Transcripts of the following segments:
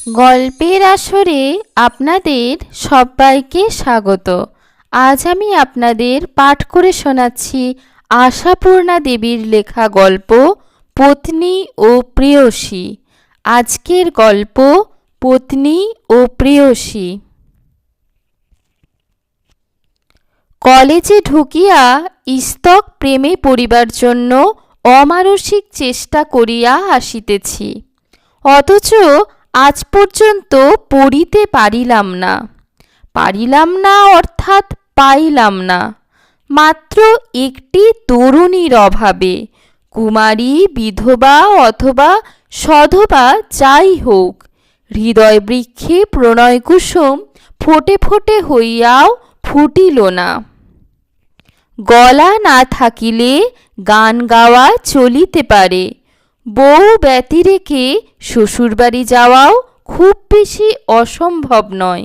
গল্পের আসরে আপনাদের সবাইকে স্বাগত। আজ আমি আপনাদের পাঠ করে শোনাচ্ছি আশাপূর্ণা দেবীর লেখা গল্প পত্নী ও প্রেয়সী। আজকের গল্প পত্নী ও প্রেয়সী। কলেজে ঢুকিয়া ইস্তক প্রেমে পড়িবার জন্য অমানসিক চেষ্টা করিয়া আসিতেছি, অথচ আজ পর্যন্ত পড়িতে পারিলাম না অর্থাৎ পাইলাম না। মাত্র একটি তরুণীর অভাবে, কুমারী, বিধবা অথবা সধবা যাই হোক, হৃদয় বৃক্ষে প্রণয় কুসুম ফোটে ফোটে হইয়াও ফুটিল না। গলা না থাকিলে গান গাওয়া চলিতে পারে, বউ ব্যতি রেখে শ্বশুরবাড়ি যাওয়াও খুব বেশি অসম্ভব নয়,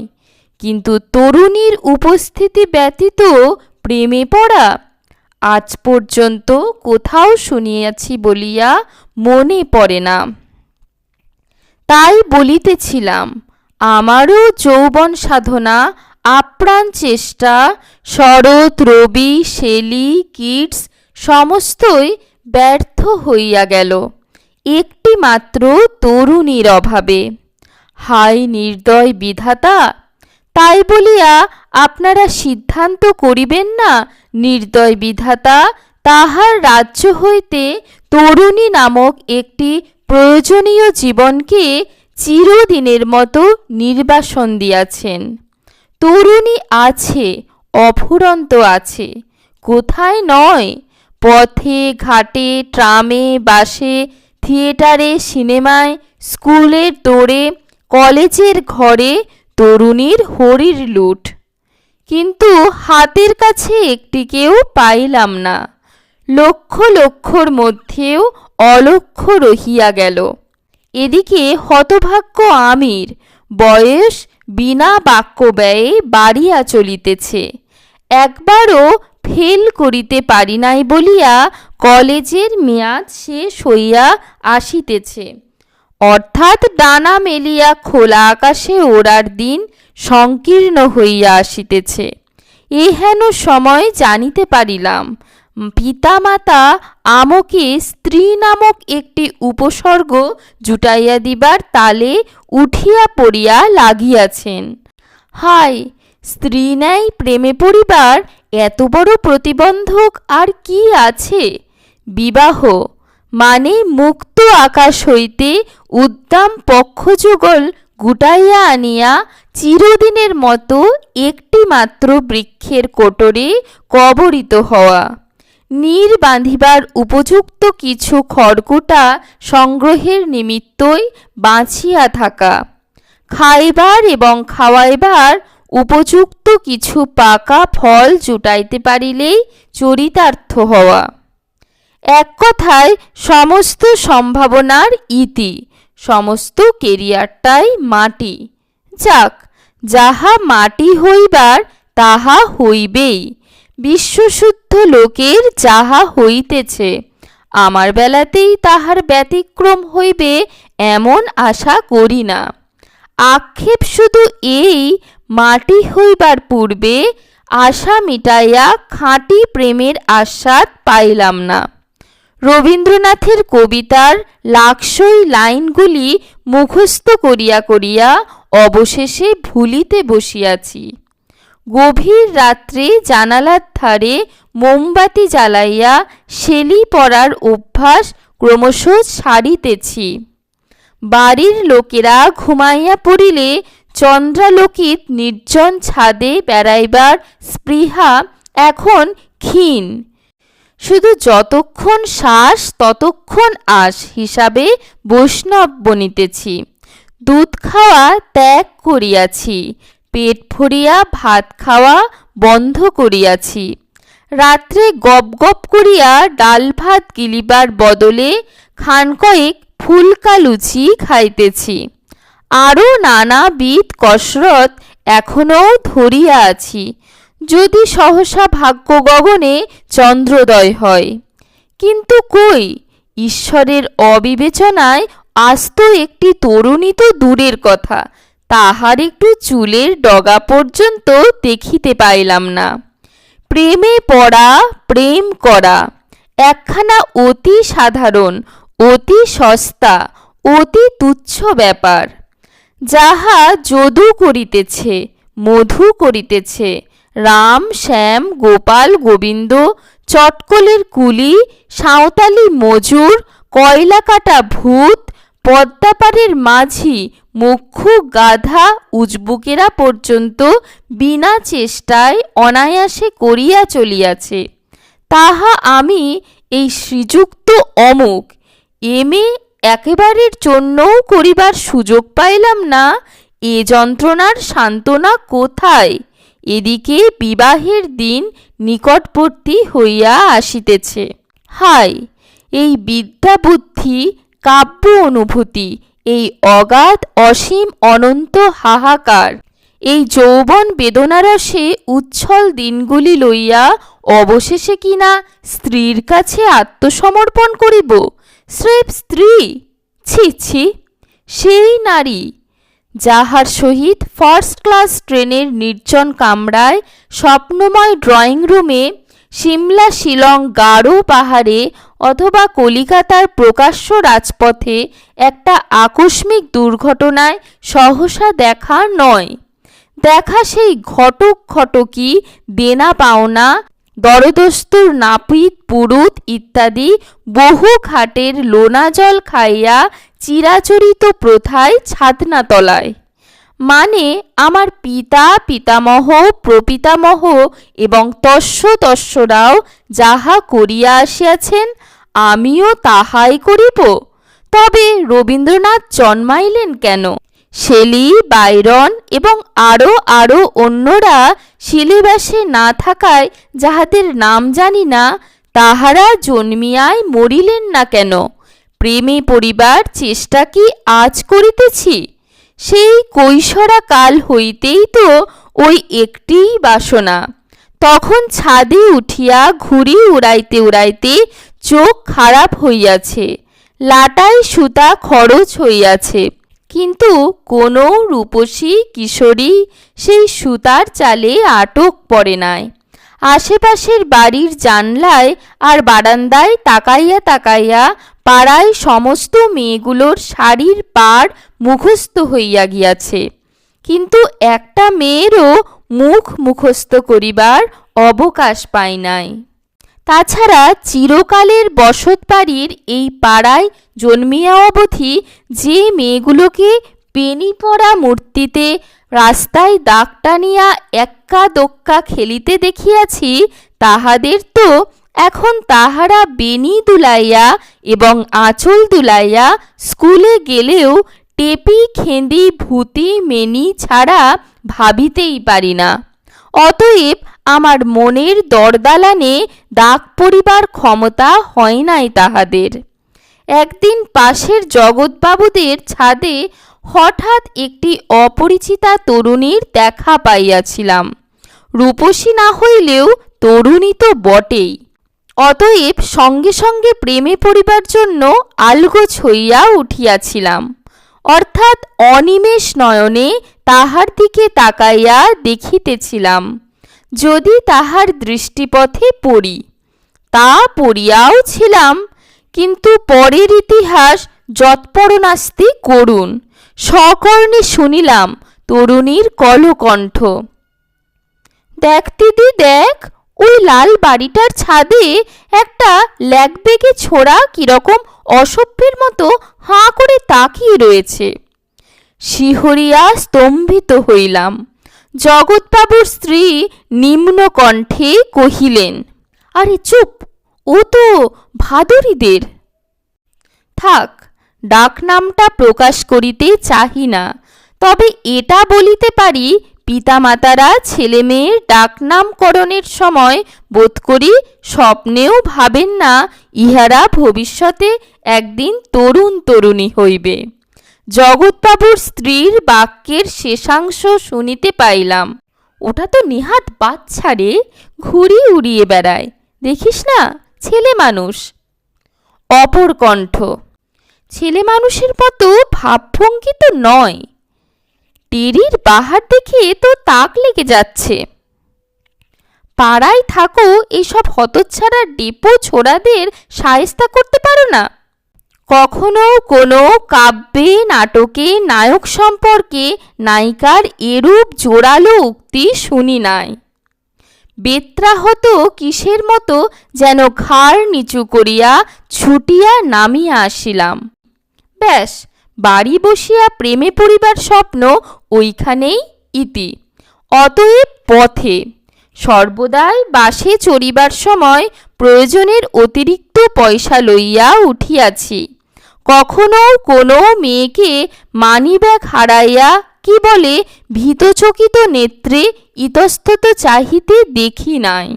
কিন্তু তরুণীর উপস্থিতি ব্যতীত প্রেমে পড়া আজ পর্যন্ত কোথাও শুনিয়াছি বলিয়া মনে পড়ে না। তাই বলিতেছিলাম, আমারও যৌবন সাধনা, আপ্রাণ চেষ্টা, শরৎ, রবি, শেলি, কিটস সমস্তই ব্যর্থ হইয়া গেল একটি মাত্র তরুণীর অভাবে। হায় নির্দয় বিধাতা! তাই বলিয়া আপনারা সিদ্ধান্ত করিবেন না নির্দয় বিধাতা তাহার রাজ্য হইতে তরুণী নামক একটি প্রয়োজনীয় জীবনকে চিরদিনের মতো নির্বাসন দিয়াছেন। তরুণী আছে, অফুরন্ত আছে, কোথায় নয়। পথে ঘাটে, ট্রামে, বাসে, থিয়েটারে, সিনেমায়, স্কুলের দৌড়ে, কলেজের ঘরে তরুণীর হরির লুট। কিন্তু হাতের কাছে একটিকেও পাইলাম না। লক্ষ লক্ষর মধ্যেও অলক্ষ্য রহিয়া গেল। এদিকে হতভাগ্য আমির বয়স বিনা বাক্য ব্যয়ে বাড়িয়া চলিতেছে। একবারও ফেল করিতে পারি নাই বলিয়া কলেজের মেয়াদ শেষ হইয়া আসিতেছে, অর্থাৎ ডানা মেলিয়া খোলা আকাশে ওড়ার দিন সংকীর্ণ হইয়া আসিতেছে। এহেন সময় জানিতে পারিলাম, পিতামাতা আমাকে স্ত্রী নামক একটি উপসর্গ জুটাইয়া দিবার তালে উঠিয়া পড়িয়া লাগিয়াছেন। হায়, স্ত্রী নাই প্রেমে পড়িবার এত বড় প্রতিবন্ধক আর কি আছে? বিবাহ মানে মুক্ত আকাশ হইতে উদ্দাম পক্ষযুগল গুটাইয়া আনিয়া চিরদিনের মতো একটি মাত্র বৃক্ষের কোটরে কবরিত হওয়া, নীর বাঁধিবার উপযুক্ত কিছু খড়কুটা সংগ্রহের নিমিত্তই বাঁচিয়া থাকা, খাইবার এবং খাওয়াইবার উপযুক্ত কিছু পাকা ফল জুটাইতে পারিলেই চরিতার্থ হওয়া। এক কথায় সমস্ত সম্ভাবনার ইতি, সমস্ত কেরিয়ারটাই মাটি। যাক, যাহা মাটি হইবার তাহা হইবেই। বিশ্বশুদ্ধ লোকের যাহা হইতেছে, আমার বেলাতেই তাহার ব্যতিক্রম হইবে এমন আশা করি না। আক্ষেপ শুধু এই, মাটি হইবার পূর্বে আশা মিটাইয়া খাঁটি প্রেমের আস্বাদ পাইলাম না। রবীন্দ্রনাথের কবিতার লাকসই লাইনগুলি মুখস্থ করিয়া করিয়া অবশেষে ভুলিতে বসিয়াছি। গভীর রাত্রে জানালার ধারে মোমবাতি জ্বালাইয়া শেলি পড়ার অভ্যাস ক্রমশ সারিতেছি। বাড়ির লোকেরা ঘুমাইয়া পড়িলে চন্দ্রালোকিত নির্জন ছাদে বেড়াইবার স্পৃহা এখন ক্ষীণ। শুধু যতক্ষণ শ্বাস ততক্ষণ আশ হিসাবে বৈষ্ণব বনিতেছি। দুধ খাওয়া ত্যাগ করিয়াছি, পেট ভরিয়া ভাত খাওয়া বন্ধ করিয়াছি। রাত্রে গপ গপ করিয়া ডাল ভাত গিলিবার বদলে খানকয়েক ফুলকা লুচি খাইতেছি। আরও নানাবিধ কসরত এখনও ধরিয়া আছি, যদি সহসা ভাগ্য গগনে চন্দ্রোদয় হয়। কিন্তু কই, ঈশ্বরের অবিবেচনায় আস্ত একটি তরুণী তো দূরের কথা, তাহার একটু চুলের ডগা পর্যন্ত দেখিতে পাইলাম না। প্রেমে পড়া, প্রেম করা একখানা অতি সাধারণ, অতি সস্তা, অতি তুচ্ছ ব্যাপার। যাহা যদু করিতেছে, মধু করিতেছে, রাম শ্যাম গোপাল গোবিন্দ, চটকলের কুলি, সাঁওতালি মজুর, কয়লা কাটা ভূত, পদ্মাপাড়ের মাঝি, মুখ্যু গাধা, উজবুকেরা পর্যন্ত বিনা চেষ্টায় অনায়াসে করিয়া চলিয়াছে, তাহা আমি এই শ্রীযুক্ত অমুক এম.এ একেবারের জন্যও করিবার সুযোগ পাইলাম না। এ যন্ত্রণার সান্ত্বনা কোথায়? এদিকে বিবাহের দিন নিকটবর্তী হইয়া আসিতেছে। হায়, এই বিদ্যা বুদ্ধি, কাব্য অনুভূতি, এই অগাধ অসীম অনন্ত হাহাকার, এই যৌবন বেদনারসে উচ্ছল দিনগুলি লইয়া অবশেষে কিনা স্ত্রীর কাছে আত্মসমর্পণ করিব? স্রেফ স্ত্রী? ছি ছি! সেই নারী যাহার সহিত ফার্স্ট ক্লাস ট্রেনের নির্জন কামরায়, স্বপ্নময় ড্রয়িং রুমে, সিমলা শিলং গারো পাহাড়ে অথবা কলিকাতার প্রকাশ্য রাজপথে একটা আকস্মিক দুর্ঘটনায় সহসা দেখা নয়, দেখা সেই ঘটক ঘটকি, দেনা পাওনা, দরদস্তুর নাপিত পুরুত ইত্যাদি বহু খাটের লোনা জল খাইয়া চিরাচরিত প্রথায় ছাতনা তলায়। মানে আমার পিতা পিতামহ প্রপিতামহ এবং তস্যরাও যাহা করিয়া আসিয়াছেন, আমিও তাহাই করিব। তবে রবীন্দ্রনাথ জন্মাইলেন কেন? শেলি, বাইরন এবং আরও অন্যরা সিলেবাসে না থাকায় যাহাদের নাম জানি না, তাহারা জন্মিয়ায় মরিলেন না কেন? প্রেমে পড়িবার চেষ্টা কি আজ করিতেছি? সেই কৈশোরা কাল হইতেই তো ওই একটিই বাসনা। তখন ছাদে উঠিয়া ঘুড়ি উড়াইতে উড়াইতে চোখ খারাপ হইয়াছে, লাটায় সুতা খরচ হইয়াছে, কিন্তু কোনো রূপসী কিশোরী সেই সুতার চালে আটক পড়ে নাই। আশেপাশের বাড়ির জানলায় আর বারান্দায় তাকাইয়া তাকাইয়া পাড়ায় সমস্ত মেয়েগুলোর শাড়ির পাড় মুখস্থ হইয়া গিয়াছে, কিন্তু একটা মেয়েরও মুখ মুখস্থ করিবার অবকাশ পাই নাই। তাছাড়া চিরকালের বসত বাড়ির এই পাড়ায় জন্মিয়া অবধি যে মেয়েগুলোকে পেনি পড়া মূর্তিতে রাস্তায় দাগ টানিয়া এক্কা দোক্কা খেলিতে দেখিয়াছি, তাহাদের তো এখন তাহারা বেনি দুলাইয়া এবং আঁচল দুলাইয়া স্কুলে গেলেও টেপি খেঁদি ভূতি মেনি ছাড়া ভাবিতেই পারি না। অতএব আমার মনের দরদালানে দাগ পড়িবার ক্ষমতা হয় নাই তাহাদের। একদিন পাশের জগৎবাবুদের ছাদে হঠাৎ একটি অপরিচিতা তরুণীর দেখা পাইয়াছিলাম। রূপসী না হইলেও তরুণী তো বটেই। অতএব সঙ্গে সঙ্গে প্রেমে পড়িবার জন্য আলগোছ হইয়া উঠিয়াছিলাম, অর্থাৎ অনিমেষ নয়নে তাহার দিকে তাকাইয়া দেখিতেছিলাম যদি তাহার দৃষ্টিপথে পড়ি। তা পড়িয়াও ছিলাম, কিন্তু পরের ইতিহাস যৎপরণাস্তি করুণ। সকর্ণে শুনিলাম তরুণীর কলকণ্ঠ, দেখ দিদি দেখ, ওই লাল বাড়িটার ছাদে একটা ল্যাকবেগে ছোড়া কিরকম অসভ্যের মতো হাঁ করে তাকিয়ে রয়েছে। শিহরিয়া স্তম্ভিত হইলাম। জগৎবাবুর স্ত্রী নিম্ন কণ্ঠে কহিলেন, আরে চুপ, ও তো ভাদুরীদের। থাক, ডাকনামটা প্রকাশ করিতে চাহি না, তবে এটা বলিতে পারি পিতামাতারা ছেলে মেয়ের ডাকনামকরণের সময় বোধ করি স্বপ্নেও ভাবেন না ইহারা ভবিষ্যতে একদিন তরুণ তরুণী হইবে। জগৎবাবুর স্ত্রীর বাক্যের শেষাংশ শুনিতে পাইলাম, ওটা তো নেহাত বাচ্চা রে, ঘুড়ি উড়িয়ে বেড়ায়, দেখিস না, ছেলে মানুষ। অপর কণ্ঠ, ছেলে মানুষের মতো ভাবভঙ্গি তো নয়। টেরির বাহার দেখে তো তাক লেগে যাচ্ছে। পাড়ায় থাকো, এসব হতচ্ছাড়া ডেপো ছোড়াদের শায়েস্তা করতে পারো না? কখনো কোনো কাব্যে নাটকে নায়ক সম্পর্কে নায়িকার এরূপ জোরালো উক্তি শুনি নাই। বেত্রাহত কিসের মতো যেন ঘাড় নিচু করিয়া ছুটিয়া নামিয়া আসিলাম। ব্যাস, বাড়ি বসিয়া প্রেমে পড়িবার স্বপ্ন ওইখানেই ইতি। অতএব পথে সর্বদাই বাসে চড়িবার সময় প্রয়োজনের অতিরিক্ত পয়সা লইয়া উঠিয়াছি। কখনো কোনো মেয়েকে মানিব্যাগ হারাইয়া কি বলে ভীতচকিত নেত্রে ইতস্তত চাহিতে দেখি নাই।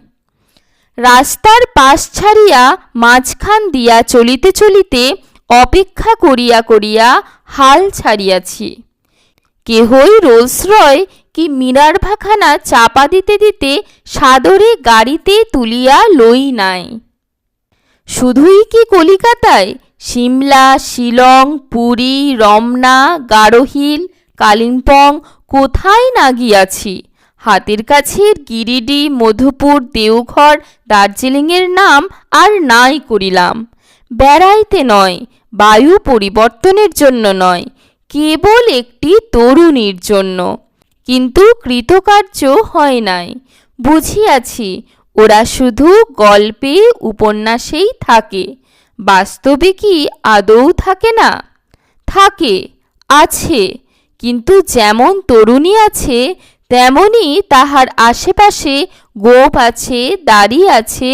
রাস্তার পাশ ছাড়িয়া মাঝখান দিয়া চলিতে চলিতে অপেক্ষা করিয়া করিয়া হাল ছাড়িয়াছি। কেহই রোলসরয় কি মিনার্ভাখানা চাপা দিতে দিতে সাদরে গাড়িতে তুলিয়া লই নাই। শুধুই কি কলিকাতায়, সিমলা, শিলং, পুরী, রমনা, গারোহিল, কালিম্পং কোথায় না গিয়াছি। হাতের কাছের গিরিডি, মধুপুর, দেওঘর, দার্জিলিংয়ের নাম আর নাই করিলাম। বেড়াইতে নয়, বায়ু পরিবর্তনের জন্য নয়, কেবল একটি তরুণীর জন্য। কিন্তু কৃতকার্য হয় নাই। বুঝিয়াছি ওরা শুধু গল্পে উপন্যাসেই থাকে, বাস্তবে কি আদৌ থাকে না? থাকে, আছে, কিন্তু যেমন তরুণী আছে তেমনি তাহার আশেপাশে গোপ আছে, দাড়ি আছে,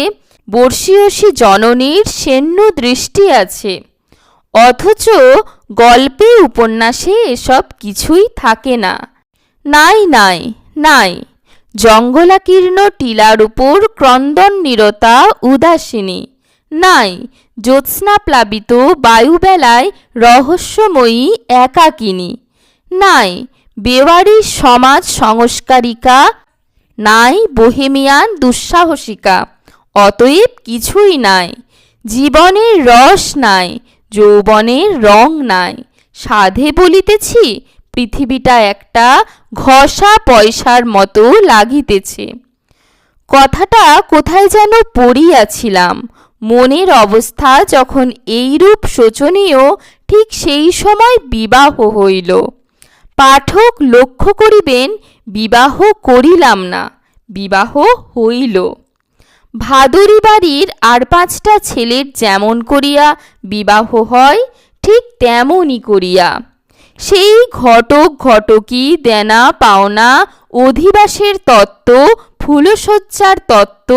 বর্ষীয়সী জননীর সেন্য দৃষ্টি আছে। অথচ গল্পে উপন্যাসে এসব কিছুই থাকে না। নাই নাই নাই। জঙ্গলাকীর্ণ টিলার উপর ক্রন্দন নিরতা উদাসিনী নাই। জ্যোৎস্নাপ্লাবিত বায়ুবেলায় রহস্যময়ী একাকিনী নাই। বেওয়ারি সমাজ সংস্কারিকা নাই। বোহেমিয়ান দুঃসাহসিকা। অতএব কিছুই নাই। জীবনের রস নাই, যৌবনের রং নাই। সাধে বলিতেছি, পৃথিবীটা একটা ঘষা পয়সার মতো লাগিতেছে। কথাটা কোথায় যেন পড়িয়াছিলাম। মনের অবস্থা যখন এইরূপ শোচনীয়, ঠিক সেই সময় বিবাহ হইল। পাঠক লক্ষ্য করিবেন, বিবাহ করিলাম না, বিবাহ হইল। ভাদুরী বাড়ির আর 5টা ছেলের যেমন করিয়া বিবাহ হয়, ঠিক তেমনই করিয়া। সেই ঘটক ঘটকি, দেনা পাওনা, অধিবাসের তত্ত্ব, ফুলশয্যার তত্ত্ব,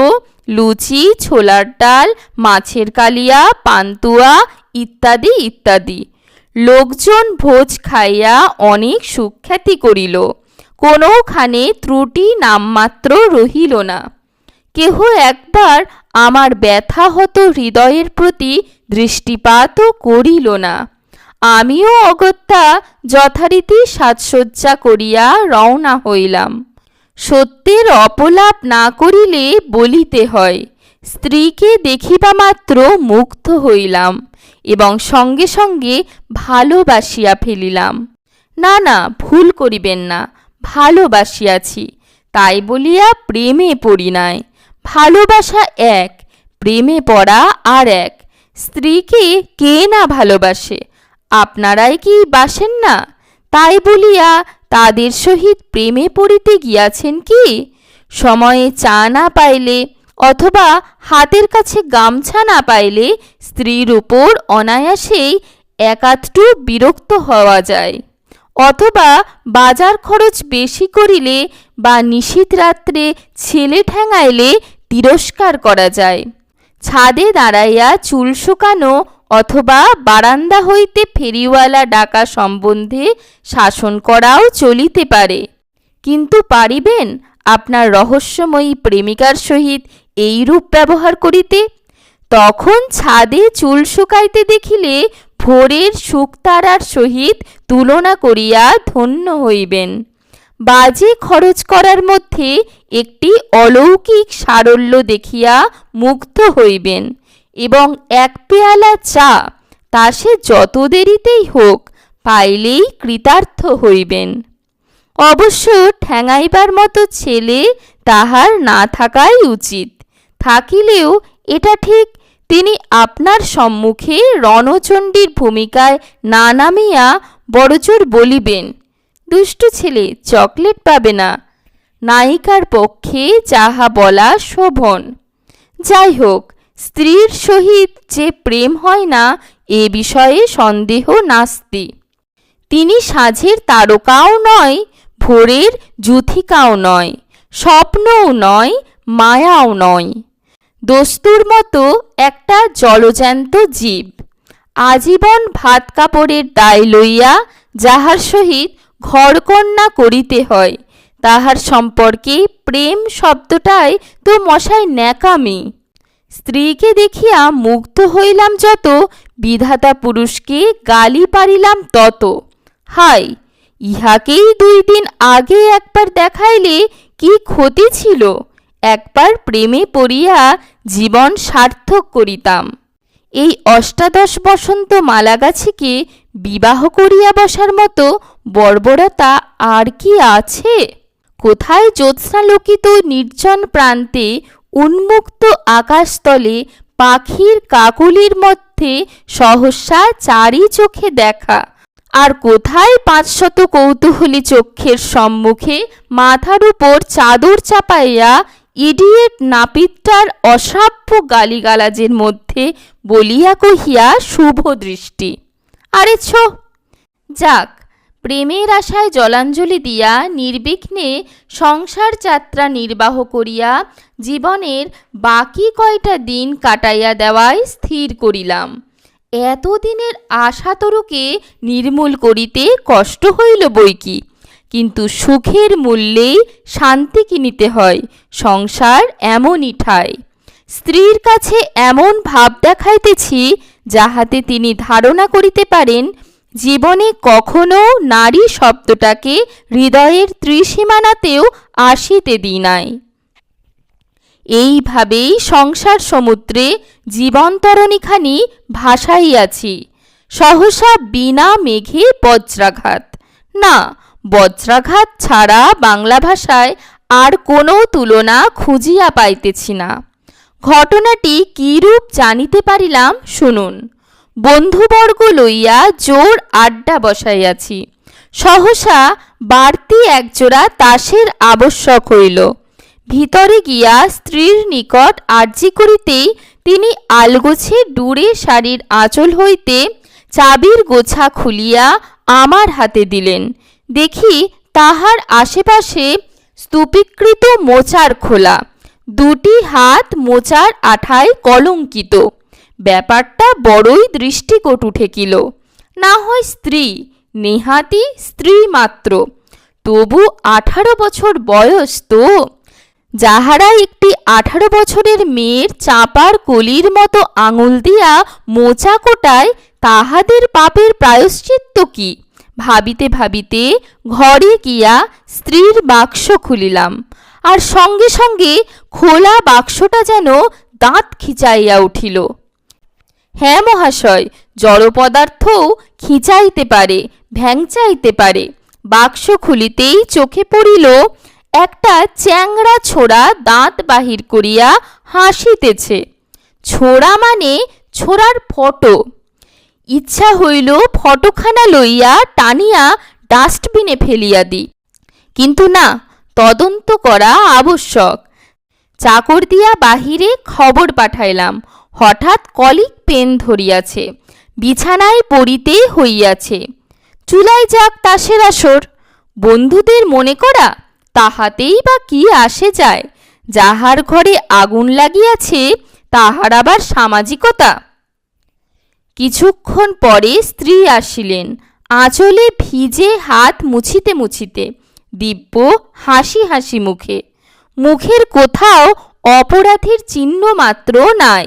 লুচি, ছোলার ডাল, মাছের কালিয়া, পান্তুয়া ইত্যাদি ইত্যাদি। লোকজন ভোজ খাইয়া অনেক সুখ্যাতি করিল। কোনোখানে ত্রুটি নামমাত্র রহিল না। কেহ একবার আমার ব্যথাহত হৃদয়ের প্রতি দৃষ্টিপাতও করিল না। আমিও অগত্যা যথারীতি সাজসজ্জা করিয়া রওনা হইলাম। সত্যের অপলাপ না করিলে বলিতে হয়। স্ত্রীকে দেখিবা মাত্র মুগ্ধ হইলাম এবং সঙ্গে সঙ্গে ভালোবাসিয়া ফেলিলাম। না না, ভুল করিবেন না, ভালোবাসিয়াছি, তাই বলিয়া প্রেমে পড়ি নাই। ভালোবাসা এক, প্রেমে পড়া আর এক। স্ত্রীকে কে না ভালোবাসে? আপনারাই কি বাসেন না? তাই বলিয়া তাদের সহিত প্রেমে পড়িতে গিয়াছেন কি? সময়ে চা না পাইলে অথবা হাতের কাছে গামছা না পাইলে স্ত্রীর উপর অনায়াসেই একাধটু বিরক্ত হওয়া যায়। অথবা বাজার খরচ বেশি করিলে বা নিশীথ রাত্রে ছেলে ঠ্যাঙাইলে তিরস্কার করা যায়। ছাদে দাঁড়াইয়া চুল শুকানো অথবা বারান্দা হইতে ফেরিওয়ালা ডাকা সম্বন্ধে শাসন করাও চলিতে পারে। কিন্তু পারিবেন আপনার রহস্যময়ী প্রেমিকার সহিত এইরূপ ব্যবহার করিতে? তখন ছাদে চুল শুকাইতে দেখিলে ভোরের শুকতারার সহিত তুলনা করিয়া ধন্য হইবেন। বাজে খরচ করার মধ্যে একটি অলৌকিক সারল্য দেখিয়া মুগ্ধ হইবেন এবং 1 পেয়ালা চা তা সে যত দেরিতেই হোক পাইলেই কৃতার্থ হইবেন। অবশ্য ঠ্যাঙাইবার মতো ছেলে তাহার না থাকাই উচিত। থাকিলেও এটা ঠিক তিনি আপনার সম্মুখে রণচণ্ডীর ভূমিকায় না নামিয়া বড়জোর বলিবেন, দুষ্টু ছেলে চকলেট পাবে না। নায়িকার পক্ষে যাহা বলা শোভন। যাই হোক, স্ত্রীর সহিত যে প্রেম হয় না এ বিষয়ে সন্দেহ নাস্তি। তিনি সাঁঝের তারকাও নয়, ভোরের যূথিকাও নয়, স্বপ্নও নয়, মায়াও নয়। দস্তুর মতো একটা জলজ্যান্ত জীব। আজীবন ভাত কাপড়ের দায় লইয়া যাহার সহিত ঘরকন্যা করিতে হয়, তাহার সম্পর্কে প্রেম শব্দটাই তো মশাই ন্যাকামি। স্ত্রীকে দেখিয়া মুগ্ধ হইলাম যত, বিধাতা পুরুষকে গালি পারিলাম তত। হায়, ইহাকেই 2 দিন আগে একবার দেখাইলে কি ক্ষতি ছিল, একবার প্রেমে পড়িয়া জীবন সার্থক করিতাম। এই অষ্টাদশ বসন্ত মালাগাছিকে বিবাহ করিয়া বসার মতো বর্বরতা আর কি আছে? কোথায় জ্যোৎস্নালোকিত নির্জন প্রান্তে উন্মুক্ত আকাশতলে পাখির কাকলির মধ্যে সহসা চারি চোখে দেখা, আর কোথায় 500 কৌতূহলী চক্ষের সম্মুখে মাথার উপর চাদর চাপাইয়া ইডিয়েট নাপিতটার অশ্রাব্য গালিগালাজের মধ্যে বলিয়া কহিয়া শুভ দৃষ্টি। আরে ছো, যাক, প্রেমের আশায় জলাঞ্জলি দিয়া নির্বিঘ্নে সংসার যাত্রা নির্বাহ করিয়া জীবনের বাকি কয়টা দিন কাটাইয়া দেওয়াই স্থির করিলাম। এতদিনের আশাতরুকে নির্মূল করিতে কষ্ট হইল বইকি, কিন্তু সুখের মূল্যেই শান্তি কিনিতে হয়। সংসার এমনই ঠায়। স্ত্রীর কাছে এমন ভাব দেখাইতেছি যাহাতে তিনি ধারণা করিতে পারেন জীবনে কখনো নারী শব্দটাকে হৃদয়ের ত্রিসীমানাতেও আসিতে দিই নাই। এইভাবেই সংসার সমুদ্রে জীবনতরণীখানি ভাসাইয়াছি। সহসা বিনা মেঘে বজ্রাঘাত। না, বজ্রাঘাত ছাড়া বাংলা ভাষায় আর কোনো তুলনা খুঁজিয়া পাইতেছি না। ঘটনাটি কিরূপ জানিতে পারিলাম শুনুন। বন্ধুবর্গ লইয়া জোর আড্ডা বসাইয়াছি। সহসা বাড়তি একজোড়া তাসের আবশ্যক হইল। ভিতরে গিয়া স্ত্রীর নিকট আর্জি করিতেই তিনি আলগোছে ডুরে শাড়ির আঁচল হইতে চাবির গোছা খুলিয়া আমার হাতে দিলেন। দেখি তাহার আশেপাশে স্তূপীকৃত মোচার খোলা, 2টি হাত মোচার আঠায় কলঙ্কিত। ব্যাপারটা বড়ই দৃষ্টিকটু ঠেকিল। না হয় স্ত্রী, নেহাতি স্ত্রী মাত্র, তবু 18 বছর বয়স তো। যাহারা একটি 18 বছরের মেয়ের চাপার কলির মতো আঙুল দিয়া মোচা কোটায়, তাহাদের পাপের প্রায়শ্চিত্ত কি ভাবিতে ভাবিতে ঘরে গিয়া স্ত্রীর বাক্স খুলিলাম, আর সঙ্গে সঙ্গে খোলা বাক্সটা যেন দাঁত খিচাইয়া উঠিল। হ্যাঁ মহাশয়, জড় পদার্থও খিচাইতে পারে, ভ্যাংচাইতে পারে। বাক্স খুলিতেই চোখে পড়িল একটা চ্যাংড়া ছোড়া দাঁত বাহির করিয়া হাসিতেছে। ছোড়া মানে ছোড়ার ফটো। ইচ্ছা হইল ফটোখানা লইয়া টানিয়া ডাস্টবিনে ফেলিয়া দিই, কিন্তু না, তদন্ত করা আবশ্যক। চাকর দিয়া বাহিরে খবর পাঠাইলাম, হঠাৎ কলিক পেন ধরিয়াছে, বিছানায় পড়িতে হইয়াছে। চুলায় যাক তাসের আসর, বন্ধুদের মনে করা, তাহাতেই বা কি আসে যায়? যাহার ঘরে আগুন লাগিয়াছে তাহার আবার সামাজিকতা। কিছুক্ষণ পরে স্ত্রী আসিলেন, আঁচলে ভিজে হাত মুছিতে মুছিতে, দিব্য হাসি হাসি মুখে। মুখের কোথাও অপরাধীর চিহ্ন মাত্র নাই।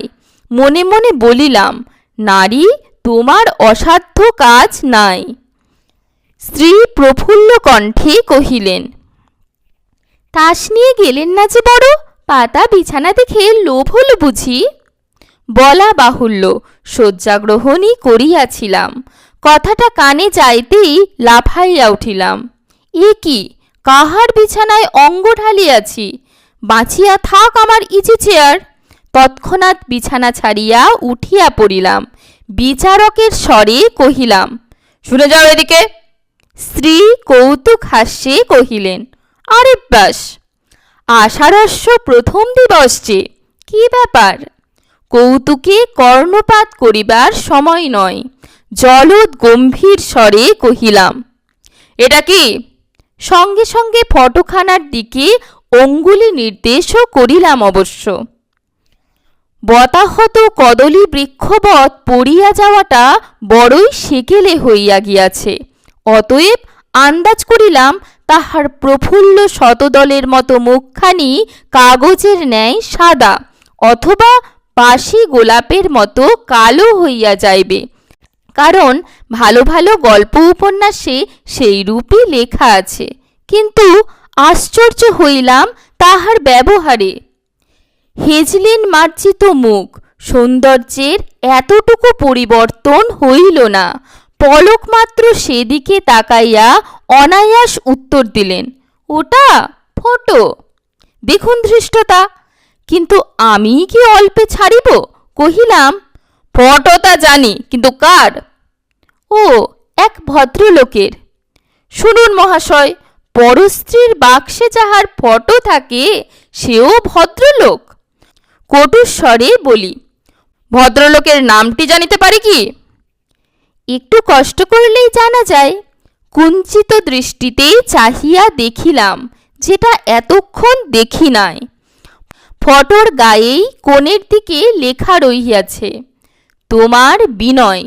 মনে মনে বলিলাম, নারী, তোমার অসাধ্য কাজ নাই। স্ত্রী প্রফুল্ল কণ্ঠে কহিলেন, তাস নিয়ে গেলেন না যে বড়, পাতা বিছানা দেখে লোভ হলো বুঝি? বলা বাহুল্য শয্যাগ্রহণই করিয়াছিলাম। কথাটা কানে যাইতেই লাফাইয়া উঠিলাম। এ কি, কাহার বিছানায় অঙ্গ ঢালিয়াছি? বাঁচিয়া থাক আমার ইজি চেয়ার। তৎক্ষণাৎ বিছানা ছাড়িয়া উঠিয়া পড়িলাম। বিচারকের স্বরে কহিলাম, শুনে যাও এদিকে। স্ত্রী কৌতুক হাস্যে কহিলেন, আরে ব্যাস, আষাঢ়স্য প্রথম দিবস যে, কি ব্যাপার? কৌতুকে কর্ণপাত করিবার সময় নয়। জলদ গম্ভীর স্বরে কহিলাম, এটা কি? সঙ্গে সঙ্গে ফটোখানার দিকে অঙ্গুলি নির্দেশও করিলাম অবশ্য। বতাহত কদলী বৃক্ষবৎ পড়িয়া যাওয়াটা বড়ই সেকেলে হইয়া গিয়াছে। অতএব আন্দাজ করিলাম তাহার প্রফুল্ল শতদলের মতো মুখখানি কাগজের ন্যায় সাদা অথবা বাসি গোলাপের মতো কালো হইয়া যাইবে, কারণ ভালো ভালো গল্প উপন্যাসে সেই রূপই লেখা আছে। কিন্তু আশ্চর্য হইলাম তাহার ব্যবহারে। হেজলিন মার্জিত মুখ, সৌন্দর্যের এতটুকু পরিবর্তন হইল না। পলক মাত্র সেদিকে তাকাইয়া অনায়াস উত্তর দিলেন, ওটা ফটো, দেখুন ধৃষ্টতা। কিন্তু আমি কি অল্পে ছাড়িব? কহিলাম, ফটোটা জানি, কিন্তু কার? ও, এক ভদ্রলোকের। শুনুন মহাশয়, পরস্ত্রীর বাক্সে যাহার ফটো থাকে সেও ভদ্রলোক। কটুস্বরে বলি, ভদ্রলোকের নামটি জানিতে পারি কি? একটু কষ্ট করলেই জানা যায়। কুঞ্চিত দৃষ্টিতে চাহিয়া দেখিলাম, যেটা এতক্ষণ দেখি নাই। ফটোর গায়েই কোণের দিকে লেখা রহিয়াছে, তোমার বিনয়।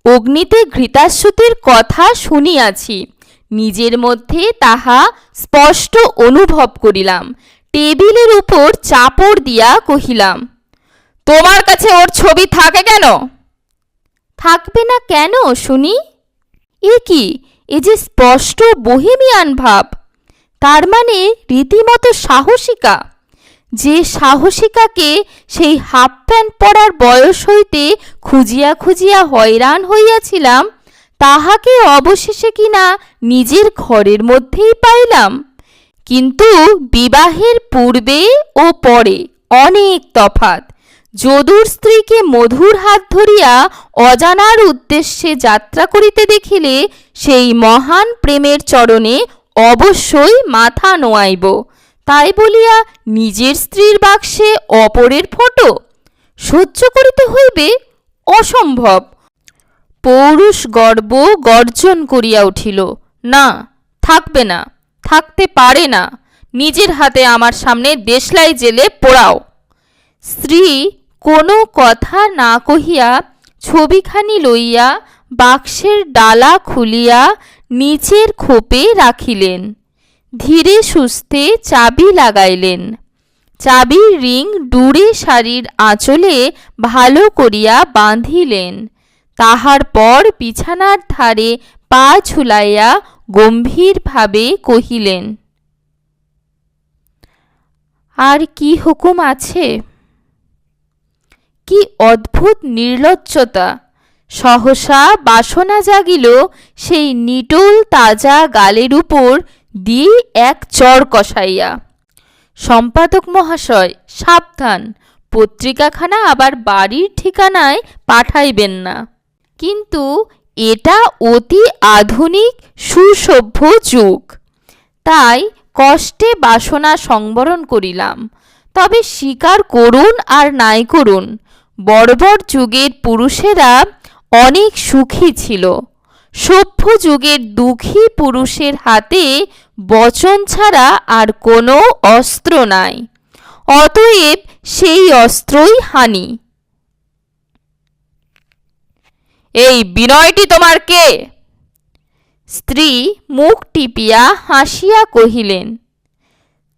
অগ্নিতে ঘৃতাশ্রুতির কথা শুনিয়াছি, নিজের মধ্যে তাহা স্পষ্ট অনুভব করিলাম। টেবিলের উপর চাপড় দিয়া কহিলাম, তোমার কাছে ওর ছবি থাকে কেন? থাকবে না কেন শুনি? এ কি, এ যে স্পষ্ট বহেমিয়ান ভাব। তার মানে রীতিমতো সাহসিকা। যে সাহসিকাকে সেই হাফ প্যান্ট পরার বয়স হইতে খুঁজিয়া খুঁজিয়া হয়রান হইয়াছিলাম, তাহাকে অবশেষে কিনা নিজের ঘরের মধ্যেই পাইলাম। কিন্তু বিবাহের পূর্বে ও পরে অনেক তফাৎ। যদুর স্ত্রীকে মধুর হাত ধরিয়া অজানার উদ্দেশ্যে যাত্রা করিতে দেখিলে সেই মহান প্রেমের চরণে অবশ্যই মাথা নোয়াইব। তাই বলিয়া নিজের স্ত্রীর বাক্সে অপরের ফটো সহ্য করিতে হইবে? অসম্ভব। পৌরুষ গর্ব গর্জন করিয়া উঠিল, না, থাকবে না, থাকতে পারে না। নিজের হাতে আমার সামনে দেশলাই জেলে পোড়াও। স্ত্রী কোনো কথা না কহিয়া ছবিখানি লইয়া বাক্সের ডালা খুলিয়া নিচের খোপে রাখিলেন। ধীরে সুস্থে চাবি লাগাইলেন। চাবির রিং ডুরে শাড়ির আঁচলে ভালো করিয়া বাঁধিলেন। তাহার পর বিছানার ধারে পা ঝুলাইয়া গম্ভীরভাবে কহিলেন, আর কি হুকুম আছে? কি অদ্ভুত নির্লজ্জতা! সহসা বাসনা জাগিল সেই নিটোল তাজা গালের উপর দিয়ে এক চড় কষাইয়া। সম্পাদক মহাশয়, সাবধান, পত্রিকাখানা আবার বাড়ির ঠিকানায় পাঠাইবেন না। কিন্তু এটা অতি আধুনিক সুসভ্য যুগ, তাই কষ্টে বাসনা সংবরণ করিলাম। তবে স্বীকার করুন আর নাই করুন, বর্বর যুগের পুরুষেরা অনেক সুখী ছিল। সভ্য যুগের দুঃখী পুরুষের হাতে বচন ছাড়া আর কোনো অস্ত্র নাই। অতএব সেই অস্ত্রই হানি। এই বিনয়টি তোমার কে? স্ত্রী মুখ টিপিয়া হাসিয়া কহিলেন,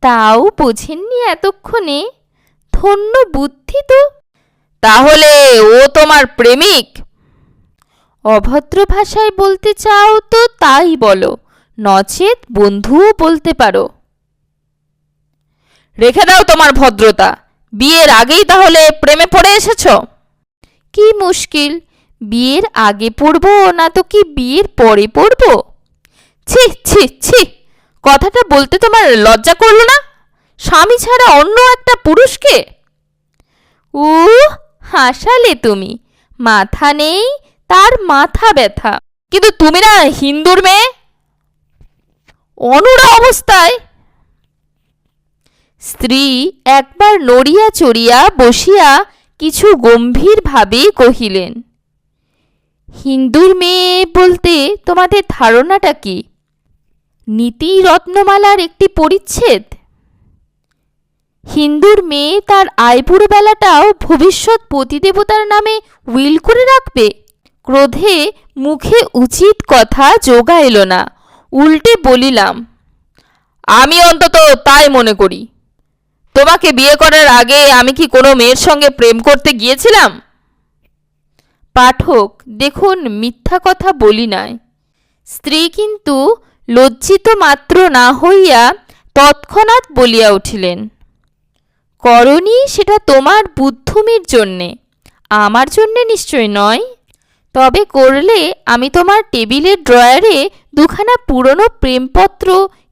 তাও বোঝেননি এতক্ষণে? ধন্য বুদ্ধি তো। তাহলে ও তোমার প্রেমিক? অভদ্র ভাষায় বলতে চাও তো তাই বলো, নচেত বন্ধুও বলতে পারো। রেখে দাও তোমার ভদ্রতা, বিয়ের আগেই তাহলে প্রেমে পড়ে এসেছ? কি মুশকিল, বিয়ের আগে পড়বো না তো কি বিয়ের পরে পড়বো? ছি ছি ছি, কথাটা বলতে তোমার লজ্জা করলো না? স্বামী ছাড়া অন্য একটা পুরুষকে? উ, হাসালে তুমি। মাথা নেই তার মাথা ব্যথা। কিন্তু তুমি না হিন্দুর মেয়ে? অনুরা অবস্থায় স্ত্রী একবার নড়িয়া চড়িয়া বসিয়া কিছু গম্ভীরভাবে কহিলেন, হিন্দুর মেয়ে বলতে তোমাদের ধারণাটা কি? নীতি রত্নমালার একটি পরিচ্ছেদ? হিন্দুর মেয়ে তার আইবুড়ো বেলাটাও ভবিষ্যৎ পতিদেবতার নামে উইল করে রাখবে? ক্রোধে মুখে উচিত কথা জোগা এলো না, উল্টে বলিলাম, আমি অন্তত তাই মনে করি। তোমাকে বিয়ে করার আগে আমি কি কোনো মেয়ের সঙ্গে প্রেম করতে গিয়েছিলাম? পাঠক দেখুন, মিথ্যা কথা বলি নাই। স্ত্রী কিন্তু লজ্জিত মাত্র না হইয়া তৎক্ষণাৎ বলিয়া উঠিলেন, করনি সেটা তোমার বুদ্ধুমির জন্যে, আমার জন্যে নিশ্চয় নয়। তবে করলে আমি তোমার টেবিলের ড্রয়ারে দুখানা পুরনো প্রেমপত্র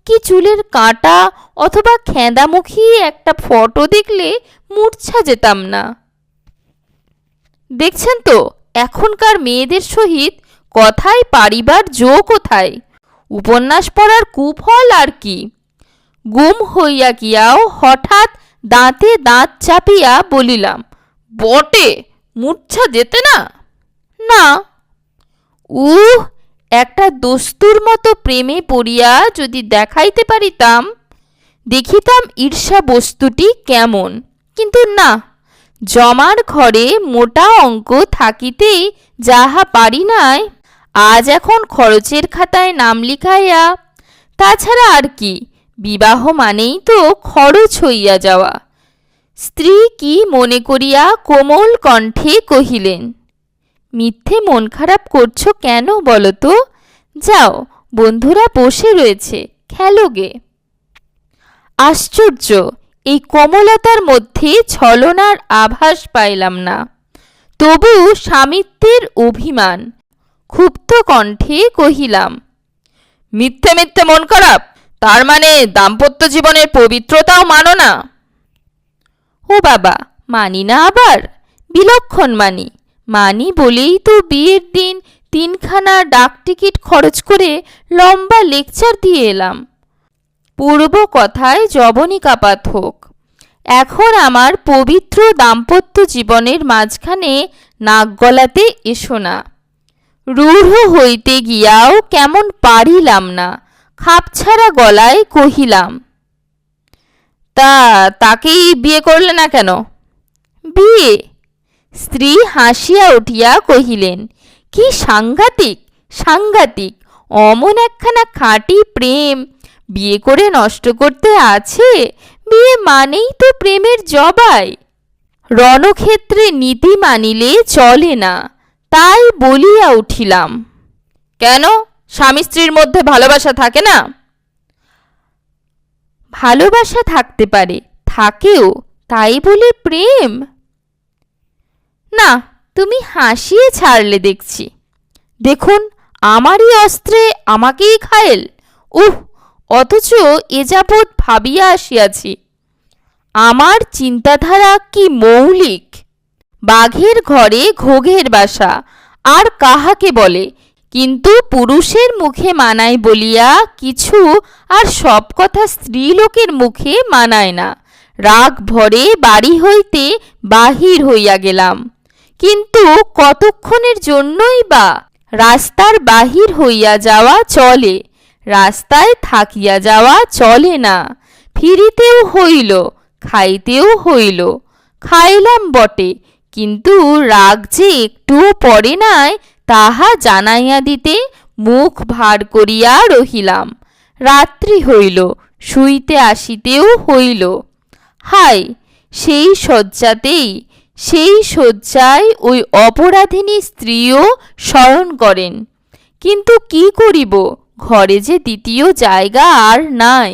কি চুলের কাঁটা অথবা খেঁদামুখী একটা ফটো দেখলে মূর্ছা যেতাম না। দেখছেন তো এখনকার মেয়েদের সহিত কথায় পারিবার জো কোথায়? উপন্যাস পড়ার কুফল আর কি। গুম হইয়া গিয়াও হঠাৎ দাঁতে দাঁত চাপিয়া বলিলাম, বটে, মূর্ছা যেতে না? না। একটা দস্তুর মতো প্রেমে পড়িয়া যদি দেখাইতে পারিতাম, দেখিতাম ঈর্ষা বস্তুটি কেমন। কিন্তু না, জমার ঘরে মোটা অঙ্ক থাকিতেই যাহা পারি নাই, আজ এখন খরচের খাতায় নাম লিখাইয়া। তাছাড়া আর কি, বিবাহ মানেই তো খরচ হইয়া যাওয়া। স্ত্রী কি মনে করিয়া কোমল কণ্ঠে কহিলেন, মিথ্যে মন খারাপ করছো কেন বলো তো? যাও, বন্ধুরা বসে রয়েছে, খেলোগে। আশ্চর্য, এই কোমলতার মধ্যে ছলনার আভাস পাইলাম না। তবু স্বামিত্বের অভিমান। ক্ষুব্ধ কণ্ঠে কহিলাম, মিথ্যে মিথ্যে মন খারাপ? তার মানে দাম্পত্য জীবনের পবিত্রতাও মানো না? ও বাবা, মানি না আবার, বিলক্ষণ মানি। মানি বলেই তো বিয়ের দিন 3খানা ডাক টিকিট খরচ করে লম্বা লেকচার দিয়ে এলাম। পূর্ব কথায় যবনিকাপাত হোক। এখন আমার পবিত্র দাম্পত্য জীবনের মাঝখানে নাক গলাতে এসো না। রূঢ় হইতে গিয়াও কেমন পারিলাম না, খাপছাড়া গলায় কহিলাম, তাকেই বিয়ে করলে না কেন? বিয়ে? স্ত্রী হাসিয়া উঠিয়া কহিলেন, কি সাংঘাতিক সাংঘাতিক! অমন একখানা খাঁটি প্রেম বিয়ে করে নষ্ট করতে আছে? বিয়ে মানেই তো প্রেমের জবাই। রণক্ষেত্রে নীতি মানিলে চলে না, তাই বলিয়া উঠিলাম, কেন, স্বামী স্ত্রীর মধ্যে ভালোবাসা থাকে না? ভালোবাসা থাকতে পারে, থাকেও, তাই বলে প্রেম? না, তুমি হাসিয়ে ছাড়লে দেখছি। দেখুন, আমারই অস্ত্রে আমাকেই ঘায়েল। অথচ এ যাবৎ ভাবিয়া আসিয়াছি, আমার চিন্তাধারা কি মৌলিক। বাঘের ঘরে ঘোঘের বাসা আর কাহাকে বলে? কিন্তু পুরুষের মুখে মানায় বলিয়া কিছু, আর সব কথা স্ত্রীলোকের মুখে মানায় না। রাগ ভরে বাড়ি হইতে বাহির হইয়া গেলাম, কিন্তু কতক্ষণের জন্যই বা? রাস্তার বাহির হইয়া যাওয়া চলে, রাস্তায় থাকিয়া যাওয়া চলে না। ফিরিতেও হইল, খাইতেও হইল। খাইলাম বটে, কিন্তু রাগ যে একটুও পড়ে নাই তাহা জানাইয়া দিতে মুখ ভার করিয়া রহিলাম। রাত্রি হইল, শুইতে আসিতেও হইল। হায়, সেই শয্যাতেই, সেই শয্যায় ওই অপরাধিনী স্ত্রীও শয়ন করেন। কিন্তু কি করিব, ঘরে যে দ্বিতীয় জায়গা আর নাই।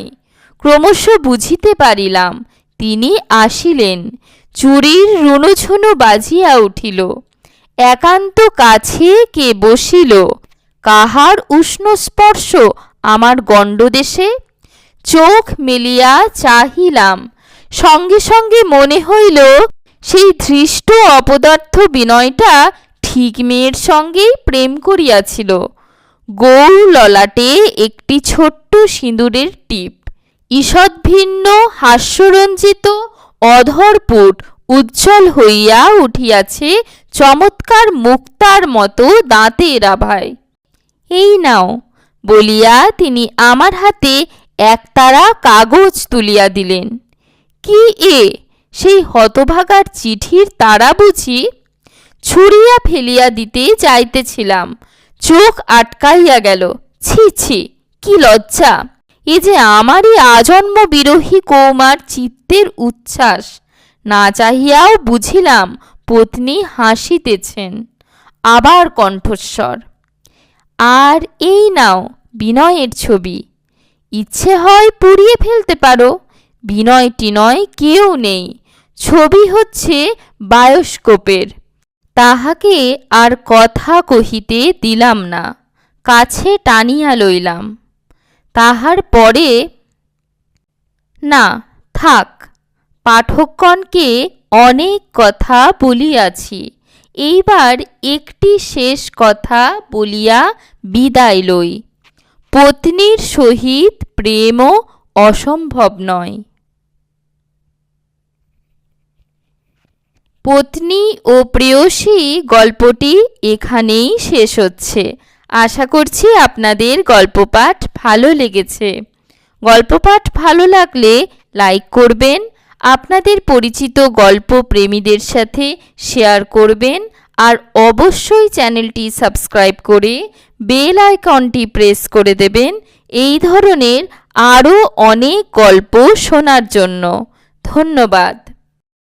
ক্রমশ বুঝিতে পারিলাম, তিনি আসিলেন। চুরির রুনুঝুনু বাজিয়া উঠিল। একান্ত কাছে কে বসিল, কাহার উষ্ণ স্পর্শ আমার গণ্ডদেশে। চোখ মেলিয়া চাহিলাম, সঙ্গে সঙ্গে মনে হইল সেই ধৃষ্ট অপদার্থ বিনয়টা ঠিক মেয়ের সঙ্গেই প্রেম করিয়াছিল। গৌর ললাটে একটি ছোট্ট সিঁদুরের টিপ, ঈষদ্ভিন্ন হাস্যরঞ্জিত অধরপুট উজ্জ্বল হইয়া উঠিয়াছে চমৎকার মুক্তার মতো দাঁতের আভায়। এই নাও বলিয়া তিনি আমার হাতে একতারা কাগজ তুলিয়া দিলেন। কি এ, সেই হতভাগার চিঠির তারা বুঝি? ছুঁড়িয়া ফেলিয়া দিতে যাইতেছিলাম, চোখ আটকাইয়া গেল। ছি ছি, কি লজ্জা! এ যে আমারই আজন্ম বিরহী কৌমার চিত্তের উচ্ছ্বাস। না চাহিয়াও বুঝিলাম পত্নী হাসিতেছেন। আবার কণ্ঠস্বর, আর এই নাও বিনয়ের ছবি। ইচ্ছে হয় পুড়িয়ে ফেলতে পারো, বিনয় টিনয় কেউ নেই, ছবি হচ্ছে বায়োস্কোপের। তাহাকে আর কথা কহিতে দিলাম না, কাছে টানিয়া লইলাম। তাহার পরে, না থাক, পাঠকগণকে অনেক কথা বলিয়াছি, এইবার একটি শেষ কথা বলিয়া বিদায় লই। পত্নীর সহিত প্রেমও অসম্ভব নয়। পত্নী ও প্রেয়সী গল্পটি এখানেই শেষ হচ্ছে। আশা করছি আপনাদের গল্পপাঠ ভালো লেগেছে। গল্পপাঠ ভালো লাগলে লাইক করবেন, আপনাদের পরিচিত গল্প প্রেমীদের সাথে শেয়ার করবেন, আর অবশ্যই চ্যানেলটি সাবস্ক্রাইব করে বেল আইকনটি প্রেস করে দেবেন এই ধরনের আরও অনেক গল্প শোনার জন্য। ধন্যবাদ।